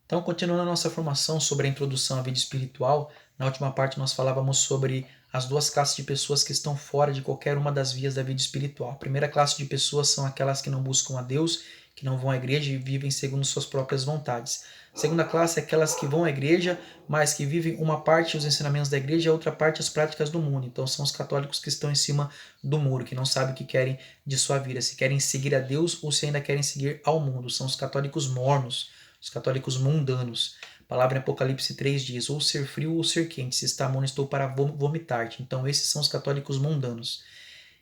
Então, continuando a nossa formação sobre a introdução à vida espiritual, na última parte nós falávamos sobre as duas classes de pessoas que estão fora de qualquer uma das vias da vida espiritual. A primeira classe de pessoas são aquelas que não buscam a Deus, que não vão à igreja e vivem segundo suas próprias vontades. A segunda classe é aquelas que vão à igreja, mas que vivem uma parte os ensinamentos da igreja e a outra parte as práticas do mundo. Então são os católicos que estão em cima do muro, que não sabem o que querem de sua vida, se querem seguir a Deus ou se ainda querem seguir ao mundo. São os católicos mornos, os católicos mundanos. A palavra em Apocalipse 3 diz: ou ser frio ou ser quente, se está morno estou para vomitar-te. Então esses são os católicos mundanos.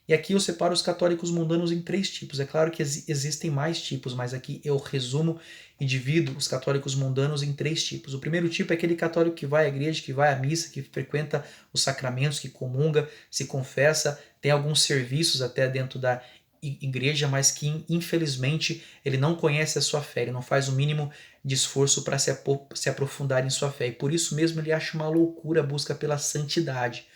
E aqui eu separo os católicos mundanos em três tipos. É claro que existem mais tipos, mas aqui eu resumo e divido os católicos mundanos em três tipos. O primeiro tipo é aquele católico que vai à igreja, que vai à missa, que frequenta os sacramentos, que comunga, se confessa, tem alguns serviços até dentro da igreja, mas que infelizmente ele não conhece a sua fé, ele não faz o mínimo de esforço para se aprofundar em sua fé. E por isso mesmo ele acha uma loucura a busca pela santidade.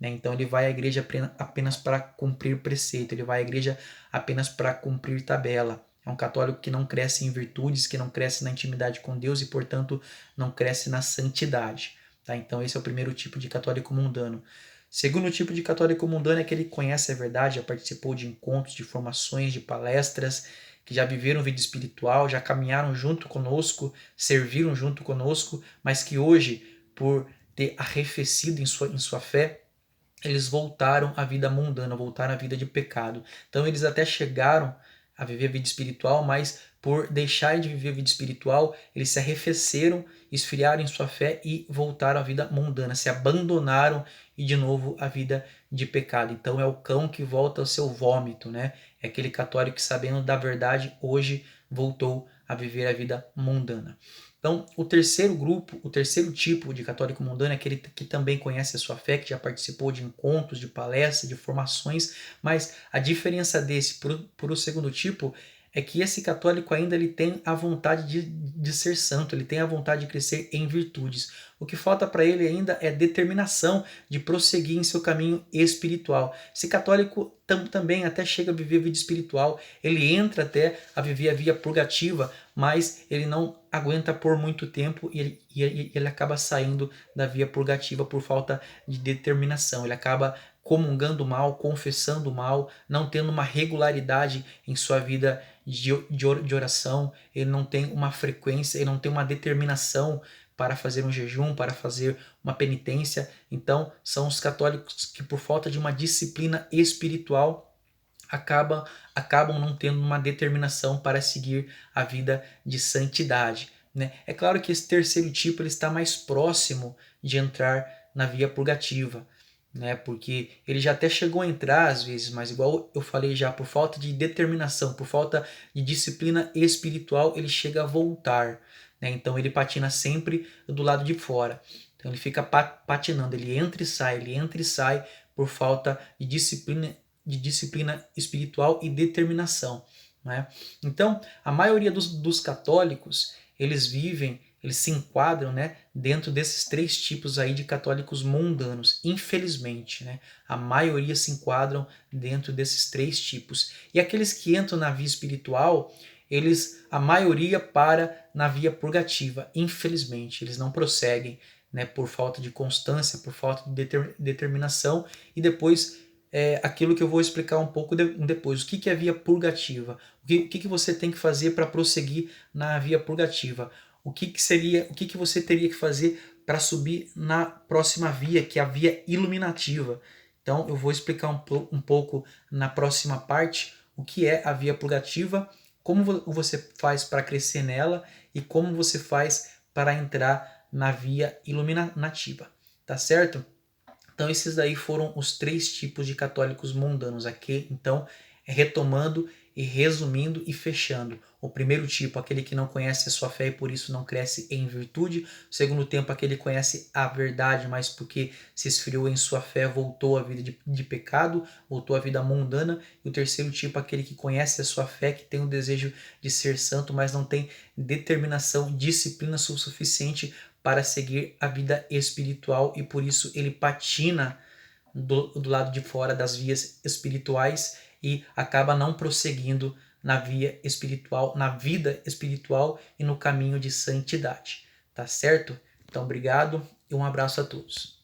Então ele vai à igreja apenas para cumprir preceito, ele vai à igreja apenas para cumprir tabela. É um católico que não cresce em virtudes, que não cresce na intimidade com Deus e, portanto, não cresce na santidade. Então esse é o primeiro tipo de católico mundano. Segundo tipo de católico mundano é aquele que conhece a verdade, já participou de encontros, de formações, de palestras, que já viveram vida espiritual, já caminharam junto conosco, serviram junto conosco, mas que hoje, por ter arrefecido em sua fé, eles voltaram à vida mundana, voltaram à vida de pecado. Então eles até chegaram a viver a vida espiritual, mas por deixarem de viver a vida espiritual, eles se arrefeceram, esfriaram em sua fé e voltaram à vida mundana, se abandonaram e de novo à vida de pecado. Então é o cão que volta ao seu vômito, né? É aquele católico que, sabendo da verdade, hoje voltou a viver a vida mundana. Então, o terceiro grupo, o terceiro tipo de católico mundano é aquele que também conhece a sua fé, que já participou de encontros, de palestras, de formações, mas a diferença desse para o segundo tipo é que esse católico ainda ele tem a vontade de ser santo, ele tem a vontade de crescer em virtudes. O que falta para ele ainda é determinação de prosseguir em seu caminho espiritual. Esse católico também até chega a viver a vida espiritual, ele entra até a viver a via purgativa, mas ele não aguenta por muito tempo e ele acaba saindo da via purgativa por falta de determinação. Ele acaba comungando mal, confessando mal, não tendo uma regularidade em sua vida de oração, ele não tem uma frequência, ele não tem uma determinação para fazer um jejum, para fazer uma penitência. Então, são os católicos que, por falta de uma disciplina espiritual, acabam não tendo uma determinação para seguir a vida de santidade. Né? É claro que esse terceiro tipo ele está mais próximo de entrar na via purgativa, né? Porque ele já até chegou a entrar às vezes, mas igual eu falei já, por falta de determinação, por falta de disciplina espiritual, ele chega a voltar. Né? Então ele patina sempre do lado de fora. Então ele fica patinando, ele entra e sai por falta de disciplina espiritual e determinação. Né? Então, a maioria dos católicos, eles se enquadram, né, dentro desses três tipos aí de católicos mundanos, infelizmente. Né? A maioria se enquadram dentro desses três tipos. E aqueles que entram na via espiritual, a maioria para na via purgativa, infelizmente. Eles não prosseguem, né, por falta de constância, por falta de determinação, e depois aquilo que eu vou explicar um pouco depois. O que é a via purgativa? O que você tem que fazer para prosseguir na via purgativa? O que você teria que fazer para subir na próxima via, que é a via iluminativa? Então eu vou explicar um pouco na próxima parte o que é a via purgativa, como você faz para crescer nela e como você faz para entrar na via iluminativa. Tá certo? Então esses daí foram os três tipos de católicos mundanos aqui. Então, retomando e resumindo e fechando. O primeiro tipo, aquele que não conhece a sua fé e por isso não cresce em virtude. O segundo tempo, aquele que conhece a verdade, mas porque se esfriou em sua fé, voltou à vida de pecado, voltou à vida mundana. E o terceiro tipo, aquele que conhece a sua fé, que tem o desejo de ser santo, mas não tem determinação, disciplina suficiente para seguir a vida espiritual e por isso ele patina do lado de fora das vias espirituais e acaba não prosseguindo na via espiritual, na vida espiritual e no caminho de santidade. Tá certo? Então, obrigado e um abraço a todos.